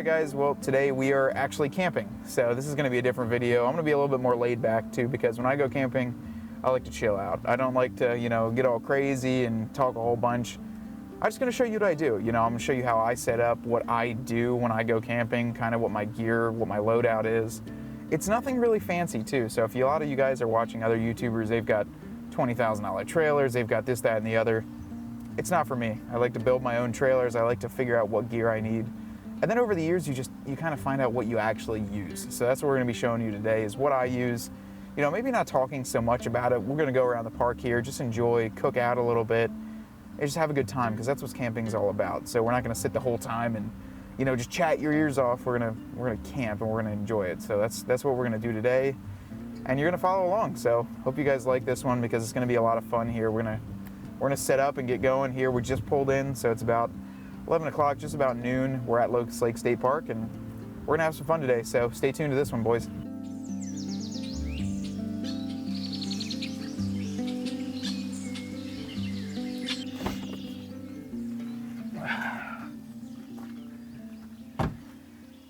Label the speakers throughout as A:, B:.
A: Alright guys, well today we are actually camping. So this is going to be a different video. I'm going to be a little bit more laid back too, because when I go camping, I like to chill out. I don't like to, get all crazy and talk a whole bunch. I'm just going to show you what I do. I'm going to show you how I set up, what I do when I go camping, kind of what my gear, what my loadout is. It's nothing really fancy too. So if a lot of you guys are watching other YouTubers, they've got $20,000 trailers, they've got this, that, and the other. It's not for me. I like to build my own trailers. I like to figure out what gear I need. And then over the years, you kind of find out what you actually use. So that's what we're going to be showing you today, is what I use. Maybe not talking so much about it. We're going to go around the park here, just enjoy, cook out a little bit, and just have a good time, because that's what camping is all about. So we're not going to sit the whole time and just chat your ears off. We're gonna camp and we're gonna enjoy it. So that's what we're gonna do today, and you're gonna follow along. So hope you guys like this one, because it's gonna be a lot of fun here. We're gonna set up and get going here. We just pulled in, so it's about 11 o'clock, just about noon. We're at Locust Lake State Park, and we're gonna have some fun today. So stay tuned to this one, boys.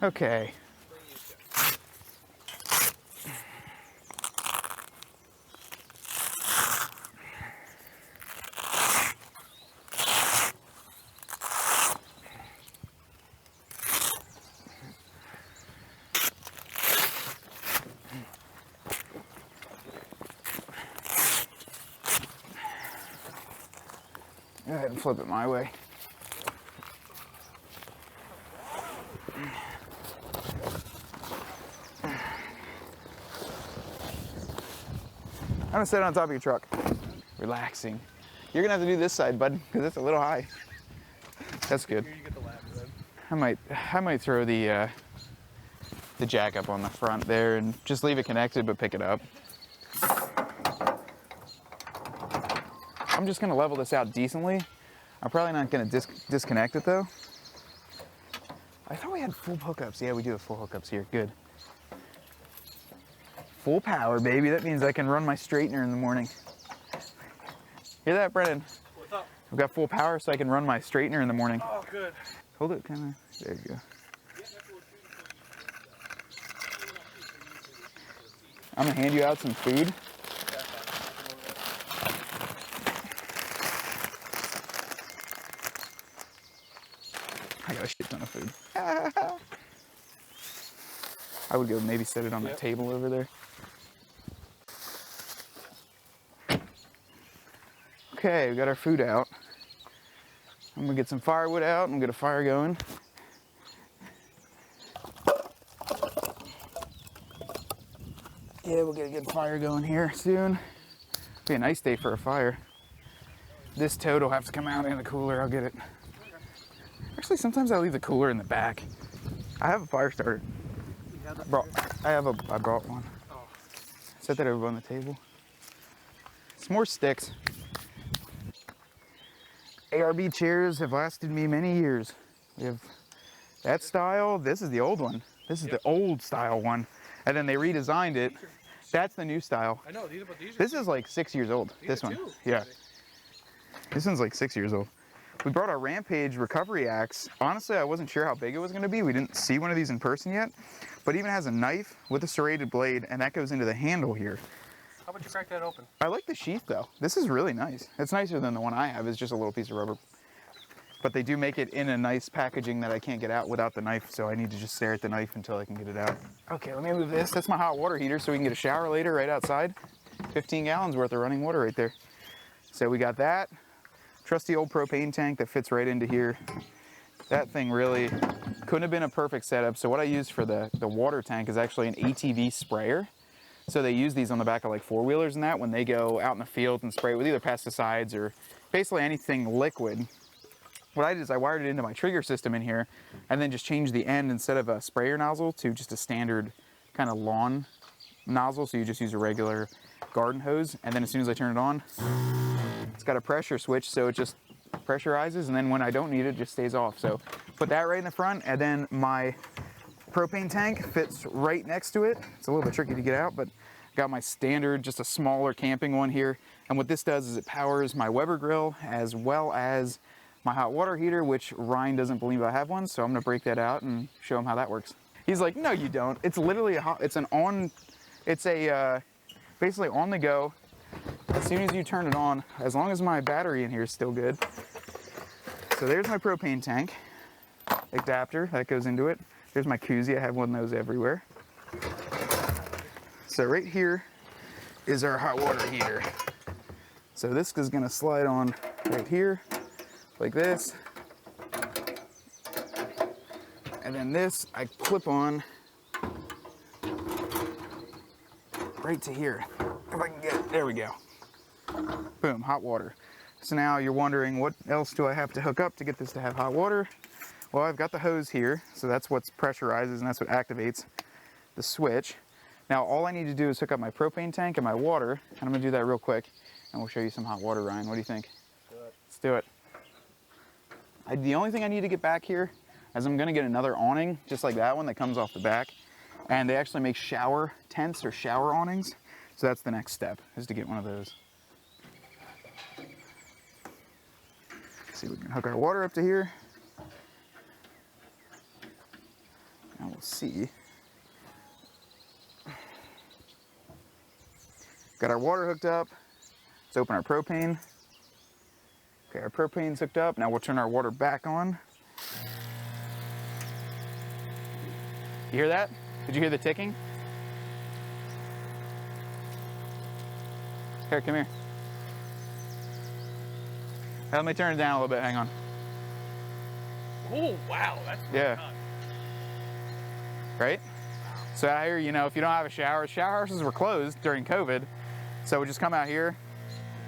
A: Okay. Go ahead and flip it my way. I'm gonna sit on top of your truck, relaxing. You're gonna have to do this side, bud, because it's a little high. That's good. I might throw the jack up on the front there and just leave it connected, but pick it up. I'm just gonna level this out decently. I'm probably not gonna disconnect it though. I thought we had full hookups. Yeah, we do have full hookups here. Good. Full power, baby. That means I can run my straightener in the morning. Hear that, Brennan?
B: What's up?
A: I've got full power, so I can run my straightener in the morning.
B: Oh, good.
A: Hold it, kind of. There you go. I'm gonna hand you out some food. I got a shit ton of food. I would go maybe set it on the table over there. Okay, we got our food out. I'm gonna get some firewood out and get a fire going. Yeah, we'll get a good fire going here soon. Be a nice day for a fire. This tote will have to come out in the cooler. I'll get it. Actually, sometimes I leave the cooler in the back. I have a fire starter. I brought one. Set that over on the table. Some more sticks. ARB chairs have lasted me many years. We have that style. This is the old one. This is the old style one. And then they redesigned it. That's the new style.
B: I know,
A: this is like 6 years old. This one. Yeah. This one's like 6 years old. We brought our Rampage recovery axe. Honestly, I wasn't sure how big it was going to be. We didn't see one of these in person yet. But it even has a knife with a serrated blade, and that goes into the handle here.
B: How about you crack that open?
A: I like the sheath though. This is really nice. It's nicer than the one I have. It's just a little piece of rubber. But they do make it in a nice packaging that I can't get out without the knife, so I need to just stare at the knife until I can get it out. Okay, let me move this. That's my hot water heater, so we can get a shower later right outside. 15 gallons worth of running water right there. So we got that. Trusty old propane tank that fits right into here. That thing really couldn't have been a perfect setup. So what I use for the water tank is actually an ATV sprayer. So they use these on the back of like four-wheelers and that when they go out in the field and spray with either pesticides or basically anything liquid. What I did is I wired it into my trigger system in here and then just changed the end, instead of a sprayer nozzle, to just a standard kind of lawn nozzle. So you just use a regular garden hose, and then as soon as I turn it on, it's got a pressure switch, so it just pressurizes, and then when I don't need it, it just stays off. So put that right in the front, and then my propane tank fits right next to it. It's a little bit tricky to get out, but I got my standard, just a smaller camping one here. And what this does is it powers my Weber grill as well as my hot water heater, which Ryan doesn't believe I have one, so I'm gonna break that out and show him how that works. He's like, no you don't. It's literally basically on the go. As soon as you turn it on, as long as my battery in here is still good. So there's my propane tank adapter that goes into it. There's my koozie, I have one of those everywhere. So right here is our hot water heater. So this is gonna slide on right here, like this. And then this, I clip on right to here. If I can get it, there we go. Boom, hot water. So now you're wondering, what else do I have to hook up to get this to have hot water? Well, I've got the hose here, so that's what pressurizes and that's what activates the switch. Now all I need to do is hook up my propane tank and my water, and I'm gonna do that real quick, and we'll show you some hot water, Ryan. What do you think? Let's do it. The only thing I need to get back here is I'm gonna get another awning, just like that one that comes off the back. And they actually make shower tents or shower awnings. So that's the next step, is to get one of those. Let's see if we can hook our water up to here. And we'll see. Got our water hooked up. Let's open our propane. Okay, our propane's hooked up. Now we'll turn our water back on. You hear that? Did you hear the ticking? Here, come here. Let me turn it down a little bit, hang on.
B: Oh, wow, that's
A: yeah.
B: done.
A: Right? So out here, you know, if you don't have a shower houses were closed during COVID. So we just come out here,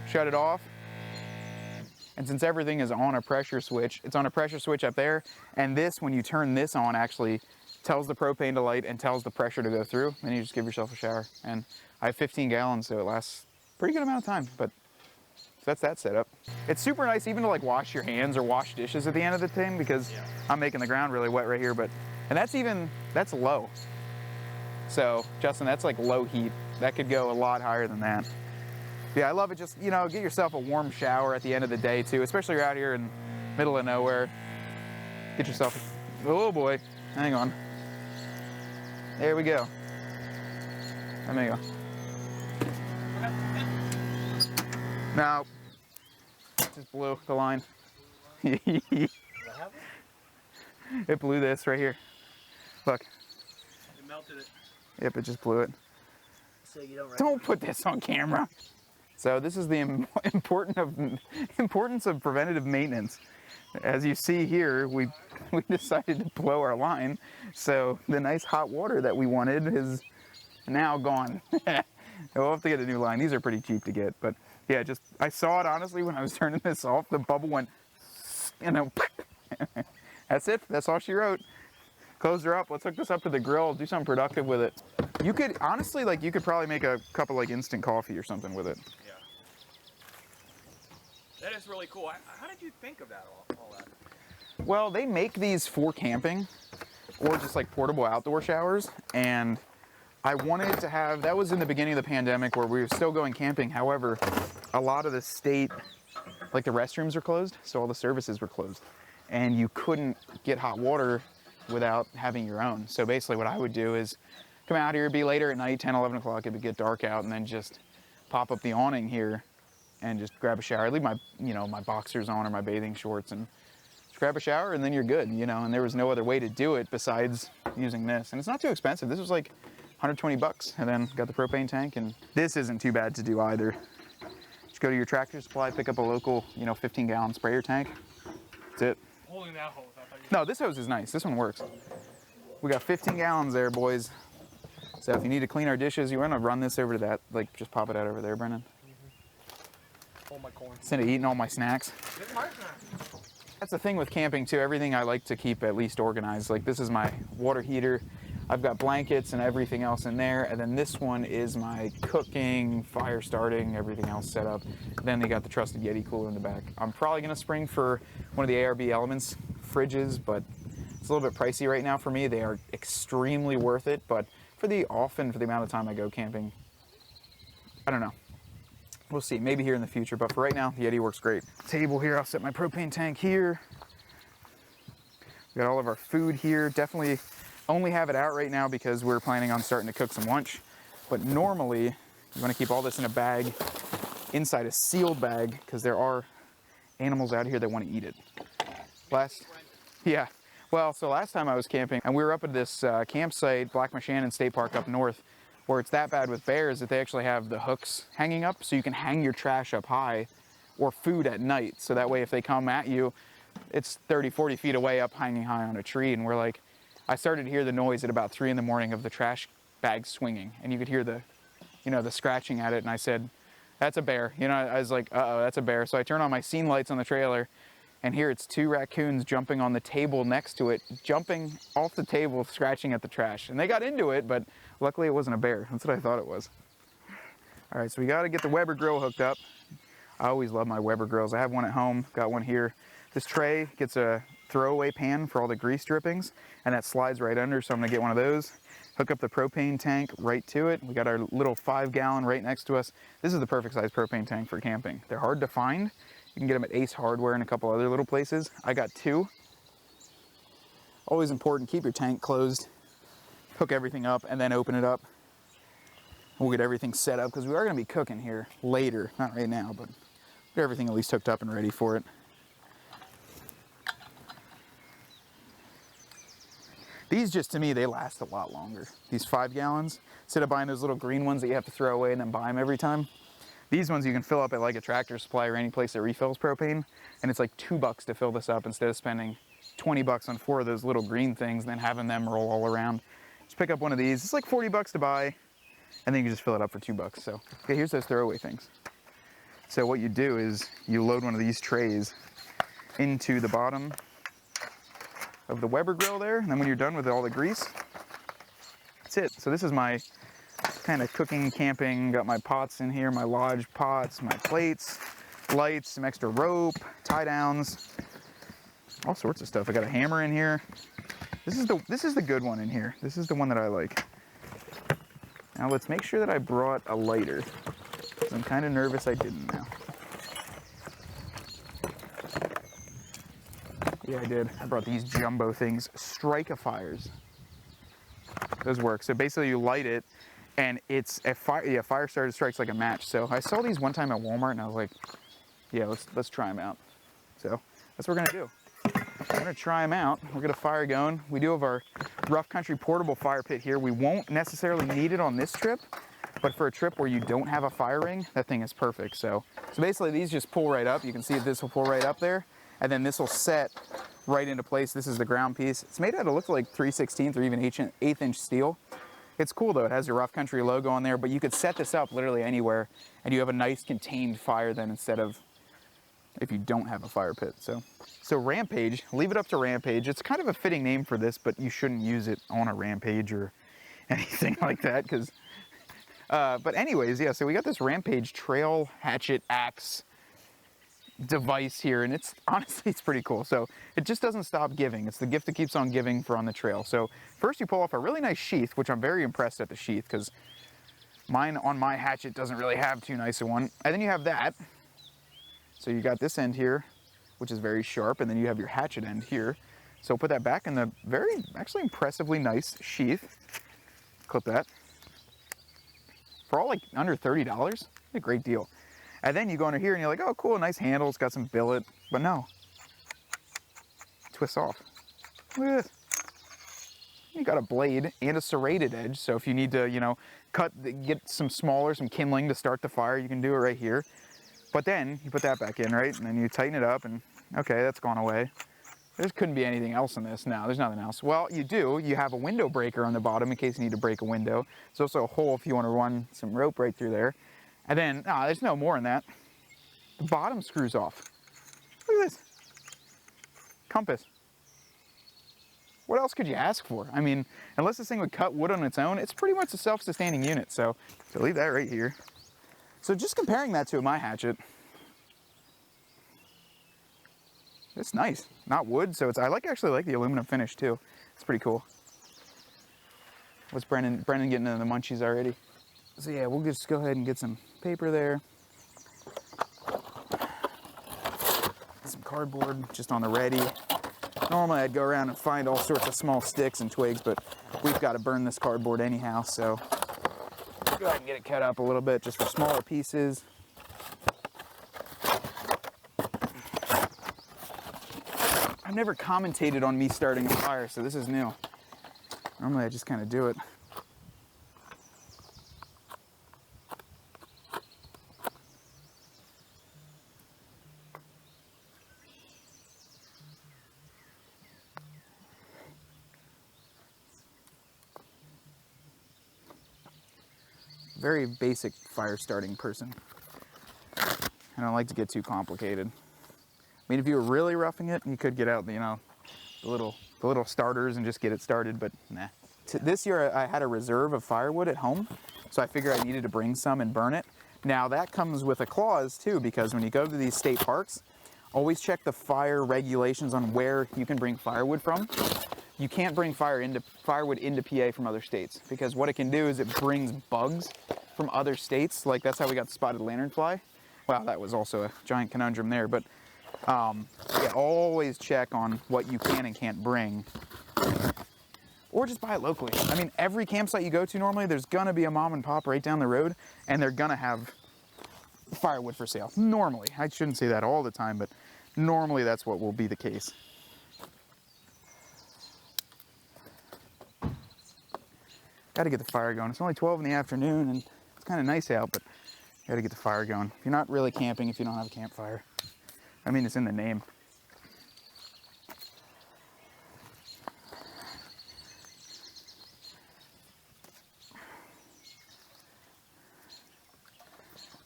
A: shut it off. And since everything is on a pressure switch, it's on a pressure switch up there. And this, when you turn this on, actually tells the propane to light and tells the pressure to go through. Then you just give yourself a shower. And I have 15 gallons, so it lasts a pretty good amount of time. But so that's that setup. It's super nice even to like wash your hands or wash dishes at the end of the thing, because I'm making the ground really wet right here. And that's low. So Justin, that's like low heat. That could go a lot higher than that. Yeah, I love it. Just, you know, get yourself a warm shower at the end of the day too, especially you're out here in the middle of nowhere. Get yourself, oh boy, hang on. There we go. There we go. Now, just blew the line. It blew this right here. Look.
B: It melted it.
A: Yep, it just blew it.
C: So you
A: don't put this on camera. So this is the importance of preventative maintenance. As you see here, we decided to blow our line, so the nice hot water that we wanted is now gone. We'll have to get a new line. These are pretty cheap to get, but yeah, I saw it honestly when I was turning this off. The bubble went, you know, that's it. That's all she wrote. Close her up. Let's hook this up to the grill. Do something productive with it. You could honestly, like, you could probably make a cup of like instant coffee or something with it.
B: Yeah. That is really cool. How did you think of that, all that?
A: Well, they make these for camping or just like portable outdoor showers. And I wanted to have, that was in the beginning of the pandemic where we were still going camping. However, a lot of the state, like the restrooms were closed. So all the services were closed and you couldn't get hot water without having your own. So basically what I would do is come out here, it'd be later at night, 10, 11 o'clock, it would get dark out, and then just pop up the awning here and just grab a shower. I'd leave my, you know, my boxers on or my bathing shorts and just grab a shower and then you're good, you know, and there was no other way to do it besides using this. And it's not too expensive. This was like 120 bucks, and then got the propane tank, and this isn't too bad to do either. Just go to your Tractor Supply, pick up a local, you know, 15-gallon sprayer tank. That's it.
B: Holding that hose.
A: No, this hose is nice. This one works. We got 15 gallons there, boys. So if you need to clean our dishes, you want to run this over to that, like just pop it out over there, Brennan.
B: Hold my corn.
A: Instead of eating all my snacks.
B: Get my snacks.
A: That's the thing with camping too. Everything I like to keep at least organized. Like this is my water heater. I've got blankets and everything else in there. And then this one is my cooking, fire starting, everything else set up. Then they got the trusted Yeti cooler in the back. I'm probably gonna spring for one of the ARB Elements fridges, but it's a little bit pricey right now for me. They are extremely worth it, but for the amount of time I go camping, I don't know. We'll see, maybe here in the future, but for right now, the Yeti works great. Table here, I'll set my propane tank here. We got all of our food here. Definitely only have it out right now because we're planning on starting to cook some lunch. But normally, you want to keep all this in a bag, inside a sealed bag, because there are animals out here that want to eat it. Yeah. Well, so last time I was camping, and we were up at this campsite, Black Shannon State Park up north, where it's that bad with bears that they actually have the hooks hanging up, so you can hang your trash up high, or food at night. So that way if they come at you, it's 30, 40 feet away up hanging high on a tree. And we're like, I started to hear the noise at about 3 in the morning of the trash bag swinging, and you could hear the, you know, the scratching at it. And I said, that's a bear. You know, I was like, uh-oh, that's a bear. So I turn on my scene lights on the trailer, and here it's 2 raccoons jumping on the table next to it, jumping off the table, scratching at the trash. And they got into it, but luckily it wasn't a bear. That's what I thought it was. All right, so we got to get the Weber grill hooked up. I always love my Weber grills. I have one at home, got one here. This tray gets a throwaway pan for all the grease drippings, and that slides right under, so I'm gonna get one of those. Hook up the propane tank right to it. We got our little 5-gallon right next to us. This is the perfect size propane tank for camping. They're hard to find. You can get them at Ace Hardware and a couple other little places. I got 2. Always important, keep your tank closed. Hook everything up and then open it up. We'll get everything set up because we are gonna be cooking here later. Not right now, but get everything at least hooked up and ready for it. These just, to me, they last a lot longer. These 5 gallons, instead of buying those little green ones that you have to throw away and then buy them every time. These ones you can fill up at like a Tractor Supply or any place that refills propane, and it's like $2 to fill this up instead of spending 20 bucks on 4 of those little green things and then having them roll all around. Just pick up one of these. It's like 40 bucks to buy, and then you can just fill it up for $2. So, okay, here's those throwaway things. So what you do is you load one of these trays into the bottom of the Weber grill there, and then when you're done with all the grease, that's it. So this is my kind of cooking, camping, got my pots in here, my lodge pots, my plates, lights, some extra rope, tie downs, all sorts of stuff. I got a hammer in here. This is the good one in here. This is the one that I like. Now let's make sure that I brought a lighter, because I'm kind of nervous I didn't now. Yeah, I did. I brought these jumbo things, Strike-a-Fires. Those work. So basically you light it, and it's a fire. Yeah, fire starter strikes like a match. So I saw these one time at Walmart, and I was like, yeah, let's try them out. So that's what we're gonna do. We're gonna try them out. We'll get a fire going. We do have our rough country portable fire pit here. We won't necessarily need it on this trip, but for a trip where you don't have a fire ring, that thing is perfect. So basically these just pull right up. You can see this will pull right up there, and then this will set right into place. This is the ground piece. It's made out of look like 3/16 or even 1/8 inch steel. It's cool though. It has your rough country logo on there, but you could set this up literally anywhere, and you have a nice contained fire then instead of if you don't have a fire pit. So Rampage, leave it up to Rampage. It's kind of a fitting name for this, but you shouldn't use it on a Rampage or anything like that, because but anyways, yeah, so we got this Rampage trail hatchet axe device here, and it's honestly, it's pretty cool. So it just doesn't stop giving. It's the gift that keeps on giving for on the trail. So first you pull off a really nice sheath, which I'm very impressed at the sheath, because mine on my hatchet doesn't really have too nice a one. And then you have that. So you got this end here, which is very sharp, and then you have your hatchet end here. So put that back in the very, actually impressively nice sheath. Clip that. For all like under $30, a great deal. And then you go under here and you're like, oh cool, nice handle, it's got some billet, but no. Twists off. Look at this. You got a blade and a serrated edge, so if you need to, you know, get some smaller, some kindling to start the fire, you can do it right here. But then you put that back in, right? And then you tighten it up and okay, that's gone away. There couldn't be anything else in this. No, there's nothing else. Well, you do. You have a window breaker on the bottom in case you need to break a window. There's also a hole if you want to run some rope right through there. And then, there's no more in that. The bottom screws off. Look at this. Compass. What else could you ask for? I mean, unless this thing would cut wood on its own, it's pretty much a self-sustaining unit. So leave that right here. So just comparing that to my hatchet, it's nice. Not wood, so I actually like the aluminum finish too. It's pretty cool. What's Brendan getting into the munchies already? So yeah, we'll just go ahead and get some paper there. cardboard just on the ready. Normally I'd go around and find all sorts of small sticks and twigs, but we've got to burn this cardboard anyhow, so go ahead and get it cut up a little bit just for smaller pieces. I've never commentated on me starting a fire, so this is new. Normally I just kind of do it. Very basic fire starting person. I don't like to get too complicated. I mean, if you were really roughing it, you could get out, you know, the little starters and just get it started, but nah. This year I had a reserve of firewood at home, so I figured I needed to bring some and burn it. Now that comes with a clause too, because when you go to these state parks, always check the fire regulations on where you can bring firewood from. You can't bring firewood into PA from other states, because what it can do is it brings bugs from other states. Like that's how we got the spotted lanternfly. Wow, that was also a giant conundrum there. But yeah, always check on what you can and can't bring, or just buy it locally. I mean, every campsite you go to normally, there's gonna be a mom and pop right down the road, and they're gonna have firewood for sale. Normally, I shouldn't say that all the time, but normally that's what will be the case. Got to get the fire going. It's only 12 in the afternoon and it's kind of nice out, but got to get the fire going. If you're not really camping, if you don't have a campfire, I mean, it's in the name.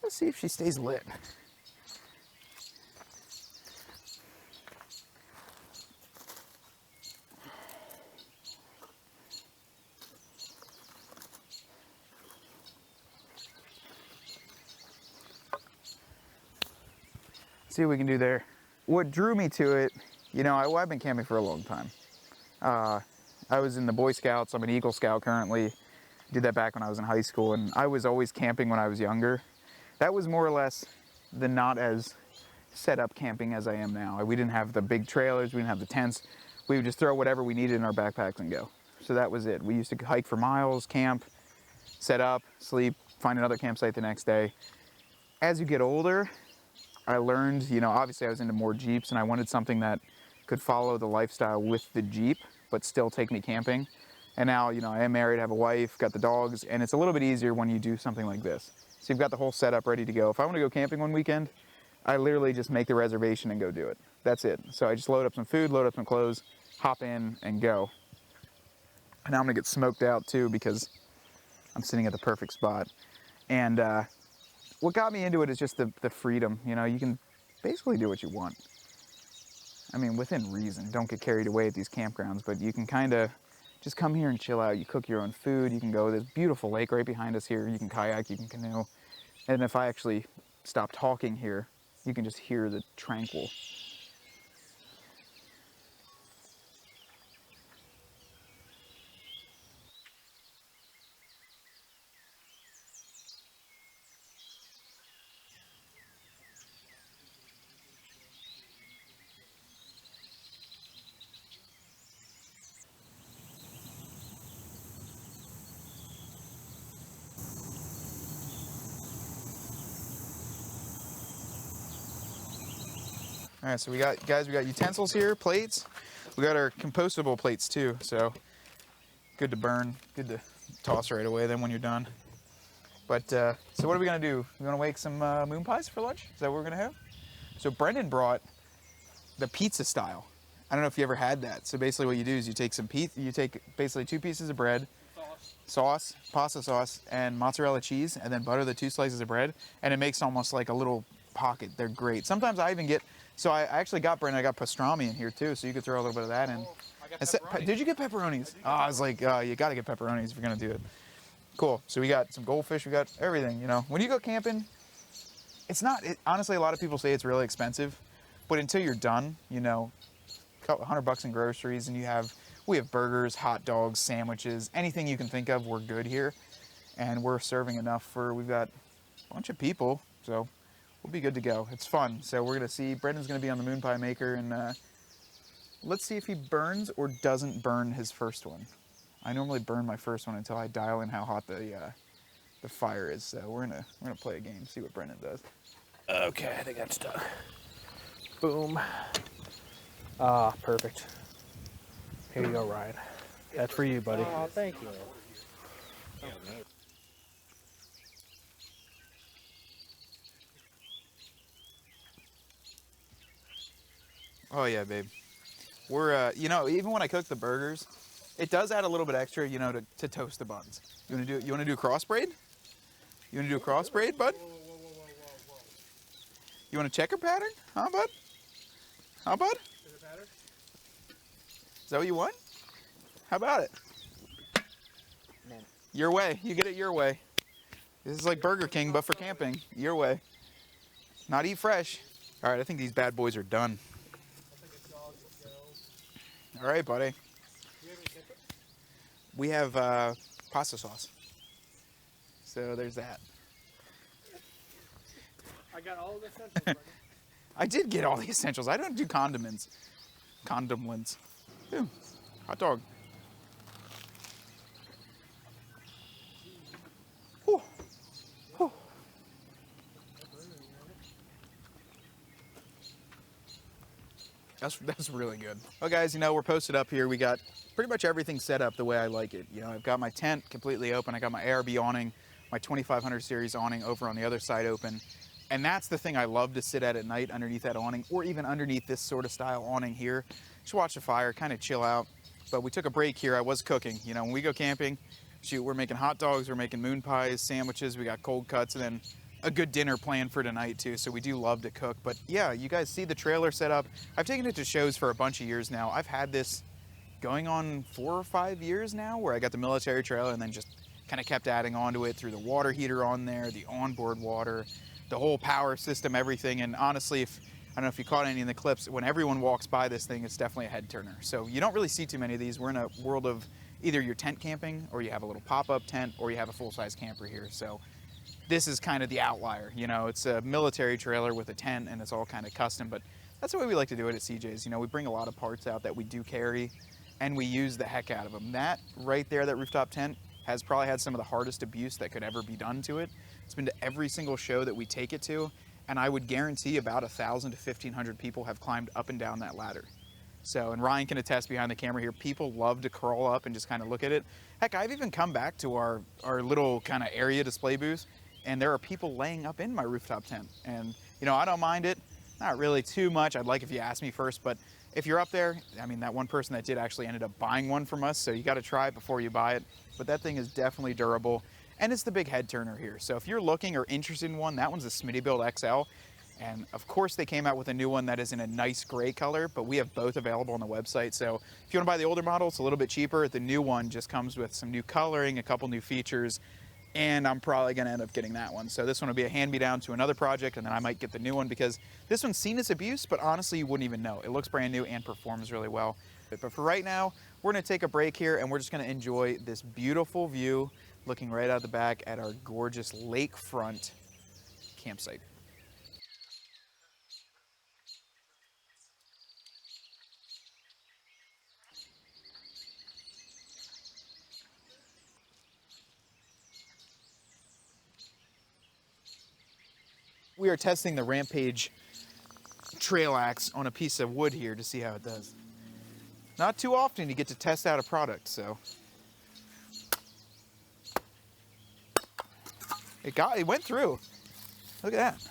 A: Let's see if she stays lit. See what we can do there. What drew me to it, you know, I've been camping for a long time. I was in the Boy Scouts. I'm an Eagle Scout currently. Did that back when I was in high school, and I was always camping when I was younger. That was more or less the not as set up camping as I am now. We didn't have the big trailers, we didn't have the tents. We would just throw whatever we needed in our backpacks and go. So that was it. We used to hike for miles, camp, set up, sleep, find another campsite the next day. As you get older, I learned, you know, obviously I was into more Jeeps, and I wanted something that could follow the lifestyle with the Jeep, but still take me camping. And now, you know, I am married, I have a wife, got the dogs, and it's a little bit easier when you do something like this. So you've got the whole setup ready to go. If I want to go camping one weekend, I literally just make the reservation and go do it. That's it. So I just load up some food, load up some clothes, hop in and go. And now I'm gonna get smoked out too, because I'm sitting at the perfect spot. And what got me into it is just the freedom. You know, you can basically do what you want. I mean, within reason. Don't get carried away at these campgrounds, but you can kind of just come here and chill out. You cook your own food. You can go, there's a beautiful lake right behind us here. You can kayak, you can canoe. And if I actually stop talking here, you can just hear the tranquil. All right, so we got utensils here, plates. We got our compostable plates too, so good to burn, good to toss right away then when you're done. But, so what are we gonna do? We're gonna make some moon pies for lunch? Is that what we're gonna have? So Brendan brought the pizza style. I don't know if you ever had that. So basically what you do is you take basically 2 pieces of bread, sauce, pasta sauce, and mozzarella cheese, and then butter the 2 slices of bread, and it makes almost like a little pocket. They're great. Sometimes I even get, so I actually got, Brendan, I got pastrami in here too, so you could throw a little bit of that in.
B: Oh, I got pepperoni.
A: Did you get pepperonis? Oh, I was like, you gotta get pepperonis if you're gonna do it. Cool, so we got some goldfish, we got everything, you know. When you go camping, it's not, honestly, a lot of people say it's really expensive, but until you're done, you know, $100 in groceries, and we have burgers, hot dogs, sandwiches, anything you can think of, we're good here. And we're serving enough we've got a bunch of people, so we'll be good to go. It's fun. So we're gonna see. Brendan's gonna be on the moon pie maker, and let's see if he burns or doesn't burn his first one. I normally burn my first one until I dial in how hot the fire is. So we're gonna play a game, see what Brendan does.
B: Okay, I think that's done. Boom. Ah, perfect. Here you go, Ryan. That's for you, buddy.
C: Oh, thank you.
A: Oh yeah, babe. We're you know, even when I cook the burgers, it does add a little bit extra, you know, to toast the buns. You wanna do crossbraid? You wanna do a crossbraid, bud? You want a checker pattern? Huh, bud? Huh, bud? Is that what you want? How about it?
C: No.
A: Your way. You get it your way. This is like Burger King, but for camping. Your way. Not eat fresh. All right, I think these bad boys are done. All right, buddy. We have pasta sauce. So there's that.
B: I got all the essentials, buddy.
A: I did get all the essentials. I don't do condiments. Condiments. Ooh, hot dog. Whew. Whew. That's really good. Well, guys, you know, we're posted up here. We got pretty much everything set up the way I like it. You know, I've got my tent completely open. I got my ARB awning, my 2500 series awning over on the other side open. And that's the thing I love to sit at night underneath that awning, or even underneath this sort of style awning here. Just watch the fire, kind of chill out. But we took a break here. I was cooking. You know, when we go camping, shoot, we're making hot dogs, we're making moon pies, sandwiches, we got cold cuts, and then a good dinner planned for tonight too. So we do love to cook. But yeah, you guys see the trailer set up. I've taken it to shows for a bunch of years now. I've had this going on 4 or 5 years now, where I got the military trailer and then just kind of kept adding onto it through the water heater on there, the onboard water, the whole power system, everything. And honestly, I don't know if you caught any in the clips, when everyone walks by this thing, it's definitely a head turner. So you don't really see too many of these. We're in a world of either you're tent camping, or you have a little pop-up tent, or you have a full-size camper here. So this is kind of the outlier. You know, it's a military trailer with a tent, and it's all kind of custom, but that's the way we like to do it at CJ's. You know, we bring a lot of parts out that we do carry, and we use the heck out of them. That right there, that rooftop tent, has probably had some of the hardest abuse that could ever be done to it. It's been to every single show that we take it to, and I would guarantee about 1,000 to 1,500 people have climbed up and down that ladder. So, and Ryan can attest behind the camera here, people love to crawl up and just kind of look at it. Heck, I've even come back to our little kind of area display booth, and there are people laying up in my rooftop tent. And, you know, I don't mind it, not really too much. I'd like if you asked me first, but if you're up there, I mean, that one person that did actually ended up buying one from us, so you got to try it before you buy it. But that thing is definitely durable, and it's the big head turner here. So if you're looking or interested in one, that one's a Smittybilt XL. And of course they came out with a new one that is in a nice gray color, but we have both available on the website. So if you want to buy the older model, it's a little bit cheaper. The new one just comes with some new coloring, a couple new features, and I'm probably going to end up getting that one. So this one will be a hand-me-down to another project, and then I might get the new one, because this one's seen its abuse, but honestly, you wouldn't even know. It looks brand new and performs really well. But for right now, we're going to take a break here, and we're just going to enjoy this beautiful view looking right out the back at our gorgeous lakefront campsite. We are testing the Rampage trail axe on a piece of wood here to see how it does. Not too often you get to test out a product, so. It went through. Look at that.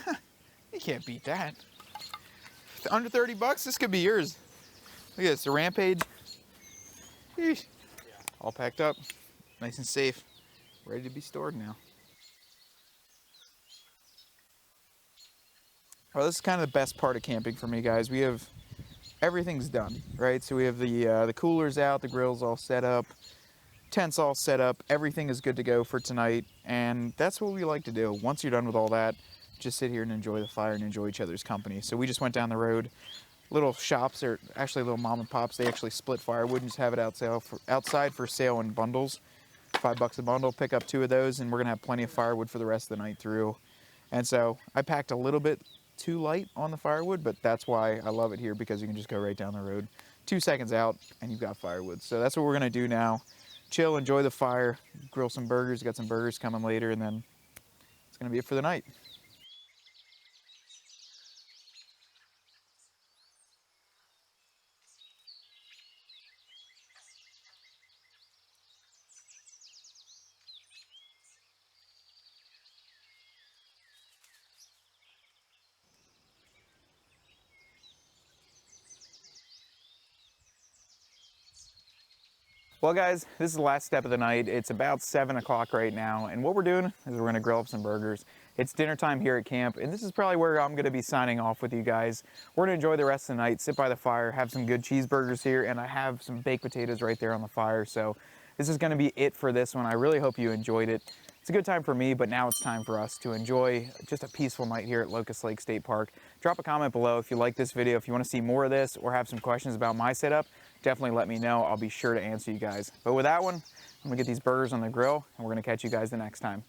A: Huh, you can't beat that. Under 30 bucks, this could be yours. Look at this, the Rampage. Eesh. All packed up, nice and safe, ready to be stored now. Well, this is kind of the best part of camping for me, guys. We have, everything's done, right? So we have the coolers out, the grill's all set up, tent's all set up, everything is good to go for tonight, and that's what we like to do. Once you're done with all that, just sit here and enjoy the fire and enjoy each other's company. So we just went down the road. Little shops, or actually little mom and pops, they actually split firewood and just have it outside for sale in bundles. $5 a bundle, pick up 2 of those, and we're gonna have plenty of firewood for the rest of the night through. And so I packed a little bit too light on the firewood, but that's why I love it here, because you can just go right down the road, 2 seconds out, and you've got firewood. So that's what we're gonna do now. Chill, enjoy the fire, grill some burgers, got some burgers coming later, and then it's gonna be it for the night. Well guys, this is the last step of the night. It's about 7 o'clock right now, and what we're doing is we're gonna grill up some burgers. It's dinner time here at camp, and this is probably where I'm gonna be signing off with you guys. We're gonna enjoy the rest of the night, sit by the fire, have some good cheeseburgers here, and I have some baked potatoes right there on the fire. So this is gonna be it for this one. I really hope you enjoyed it. It's a good time for me, but now it's time for us to enjoy just a peaceful night here at Locust Lake State Park. Drop a comment below if you like this video, if you want to see more of this, or have some questions about my setup. Definitely let me know. I'll be sure to answer you guys. But with that one, I'm gonna get these burgers on the grill, and we're gonna catch you guys the next time.